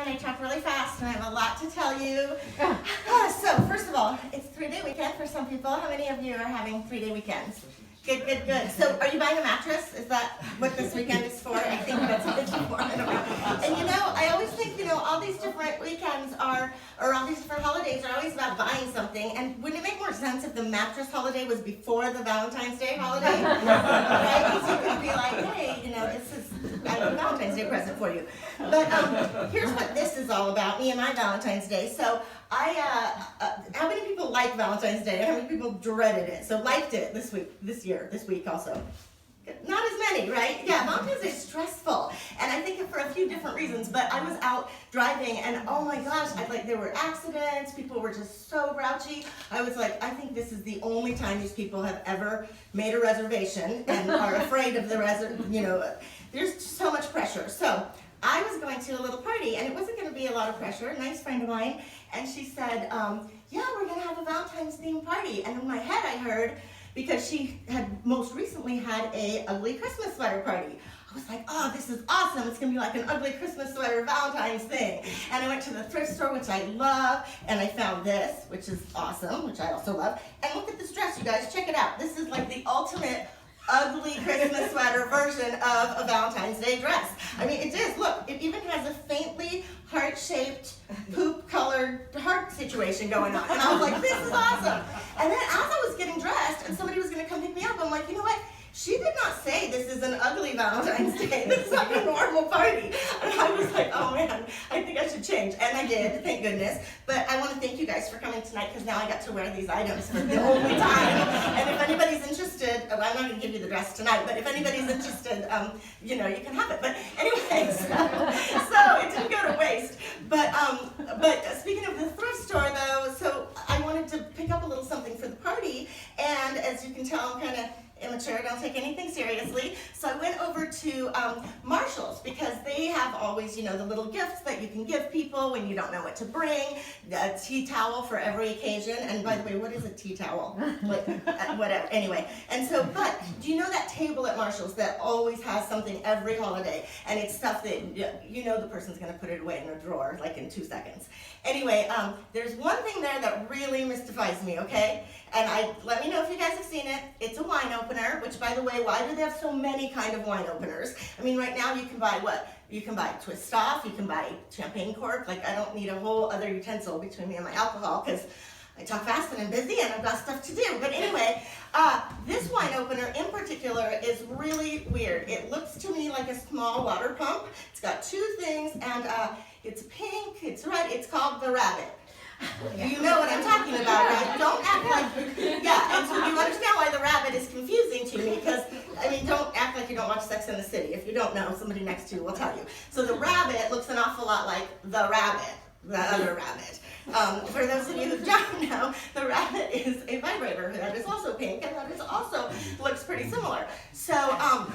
and I talk really fast, and I have a lot to tell you. So, first of all, it's 3-day weekend for some people. How many of you are having 3-day weekends? Good, good, good. So, are you buying a mattress? Is that what this weekend is for? I think that's what it's for. I don't know. And I always think, all these different weekends or all these different holidays are always about buying something. And wouldn't it make more sense if the mattress holiday was before the Valentine's Day holiday? Right? Because you could be like, hey, this is a Valentine's Day present for you. But here's what this is all about, me and my Valentine's Day. So how many people like Valentine's Day? How many people dreaded it? So liked it this week also. Not as many, right? Yeah, Valentine's Day is stressful, and I think for a few different reasons, but I was out driving, and oh my gosh, there were accidents, people were just so grouchy. I was like, I think this is the only time these people have ever made a reservation and are afraid of the there's just so much pressure. So I was going to a little party, and it wasn't going to be a lot of pressure. A nice friend of mine, and she said, yeah, we're going to have a Valentine's themed party, and in my head I heard, because she had most recently had a ugly Christmas sweater party. I was like, oh, this is awesome. It's gonna be like an ugly Christmas sweater Valentine's thing. And I went to the thrift store, which I love, and I found this, which is awesome, which I also love. And look at this dress, you guys, check it out. This is like the ultimate ugly Christmas sweater version of a Valentine's Day dress. I mean, it is. Look, it even has a faintly heart-shaped, poop-colored heart situation going on. And I was like, this is awesome. And then as I was getting dressed and somebody was going to come pick me up, I'm like, you know what? She did not say this is an ugly Valentine's Day. This is like a normal party. And I was like, oh man, I think I should change. And I did, thank goodness. But I want to thank you guys for coming tonight, because now I got to wear these items for the only time. And if anybody's interested, I'm not going to give you the dress tonight, but if anybody's interested, you can have it. But anyway, so it didn't go to waste. But speaking of the thrift store though, so I wanted to pick up a little something for the party. And as you can tell, I'm kind of immature, don't take anything seriously. So I went over to Marshall's, because they have always, the little gifts that you can give people when you don't know what to bring. A tea towel for every occasion. And by the way, what is a tea towel? Whatever. Anyway. And so, but do you know that table at Marshall's that always has something every holiday? And it's stuff that, the person's going to put it away in a drawer, like in 2 seconds. Anyway, there's one thing there that really mystifies me, okay? And let me know if you guys have seen it. It's a wine opener, which, by the way, why do they have so many kind of wine openers? I mean, right now you can buy what? You can buy twist off, you can buy champagne cork. Like, I don't need a whole other utensil between me and my alcohol, because I talk fast and I'm busy and I've got stuff to do. But anyway, this wine opener in particular is really weird. It looks to me like a small water pump. It's got 2 things, and it's pink, it's red, it's called the Rabbit. You know what I'm talking about, right? Don't act like, yeah, and so you understand why the Rabbit is confusing to me, because, don't act like you don't watch Sex and the City. If you don't know, somebody next to you will tell you. So the Rabbit looks an awful lot like the Rabbit, the other Rabbit. For those of you who don't know, the Rabbit is a vibrator that is also pink, and that is also looks pretty similar. So I'm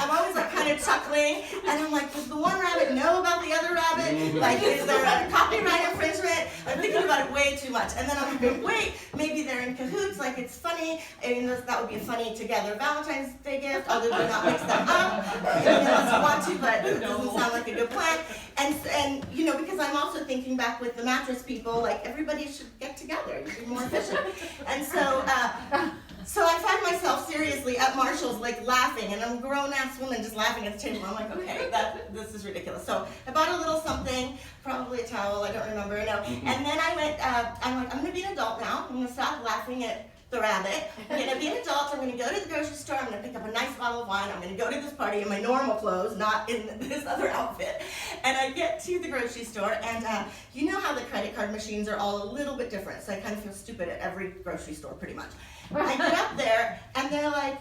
always like kind of chuckling, and I'm like, does the one Rabbit know about the other Rabbit? Like, is there a copyright infringement? I'm thinking about it way too much. And then I'm like, wait, maybe they're in cahoots, like it's funny. That would be a funny together Valentine's Day gift, although do not mix them up. Unless you want to, but it doesn't sound like a good plan. And because I'm also thinking back with the mattress people, like everybody should get together, you'd be more efficient. And so I find myself seriously at Marshall's, like laughing, and I'm a grown-ass woman just laughing at the table. I'm like, okay, this is ridiculous. So I bought a little something, probably a towel, I don't remember, no. And then I went, I'm like, I'm gonna be an adult now. I'm gonna stop laughing at the Rabbit. I'm gonna be an adult. I'm gonna go to the grocery store. I'm gonna pick up a nice bottle of wine. I'm gonna go to this party in my normal clothes, not in this other outfit. And I get to the grocery store, and you know how the credit card machines are all a little bit different, so I kind of feel stupid at every grocery store pretty much. I get up there, and they're like,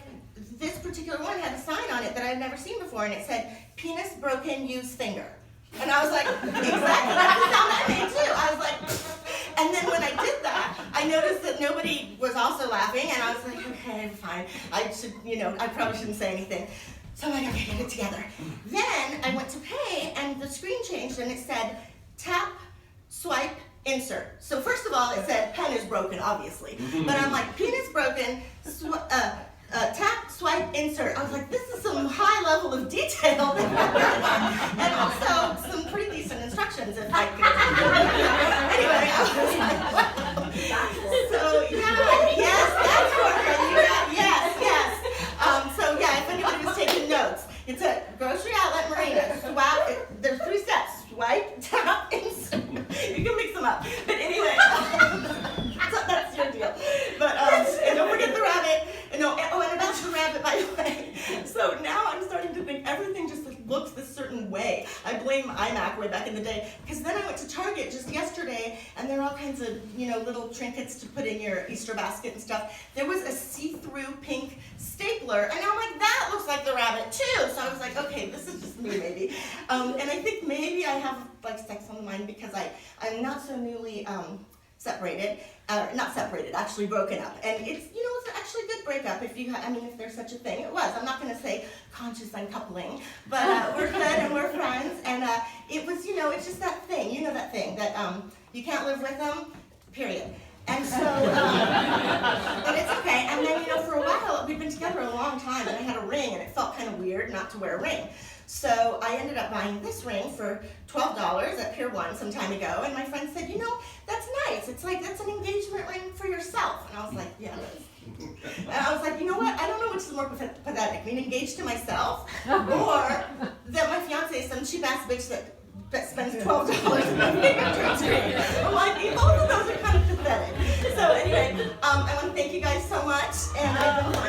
this particular one had a sign on it that I've never seen before, and it said, penis broken, use finger. And I was like, exactly, that's the sound I made too. I was like, and then when I did that, I noticed that nobody was also laughing, and I was like, okay, fine. I probably shouldn't say anything. So I'm like, okay, get it together. Then I went to pay, and the screen changed, and it said, tap, swipe, insert. So first of all, it said, pen is broken, obviously. But I'm like, penis broken, tap, swipe, insert. I was like, this is some high level of detail. And also some pretty decent instructions. questions if I could. Anyway, I was like, wow. So yeah, yes, that's what yes. So yeah, if anybody was taking notes, it's a grocery outlet marina. Swap. There's 3 steps: swipe, tap, and you can mix them up. But anyway, so that's your deal. But and don't forget the rabbit. And about the rabbit, by the way. So now I'm starting to think everything just looks this certain way. I blame iMac way back in the day, because then I went to Target just yesterday, and there are all kinds of little trinkets to put in your Easter basket and stuff. There was a see-through pink stapler, and I'm like, that looks like the rabbit too. So I was like, okay, this is just me maybe. And I think maybe I have like sex on the mind because I'm not so newly separated. Not separated, actually broken up. And it's actually a good breakup if there's such a thing. It was. I'm not going to say conscious uncoupling, but we're good and we're friends. And it was, it's just that thing, that thing that you can't live with them, period. And so, but it's okay. And then, for a while, we've been together a long time, and I had a ring, and it felt kind of weird not to wear a ring. So I ended up buying this ring for $12 at Pier 1 some time ago, and my friend said, that's nice. It's like, that's an engagement ring for yourself. And I was like, yeah, it is. And I was like, you know what? I don't know which is more pathetic, being engaged to myself, or that my fiance is some cheap-ass bitch that spends $12 on my fingerprints ring. I'm like, both of those are kind of pathetic. So anyway, I want to thank you guys so much, and I've been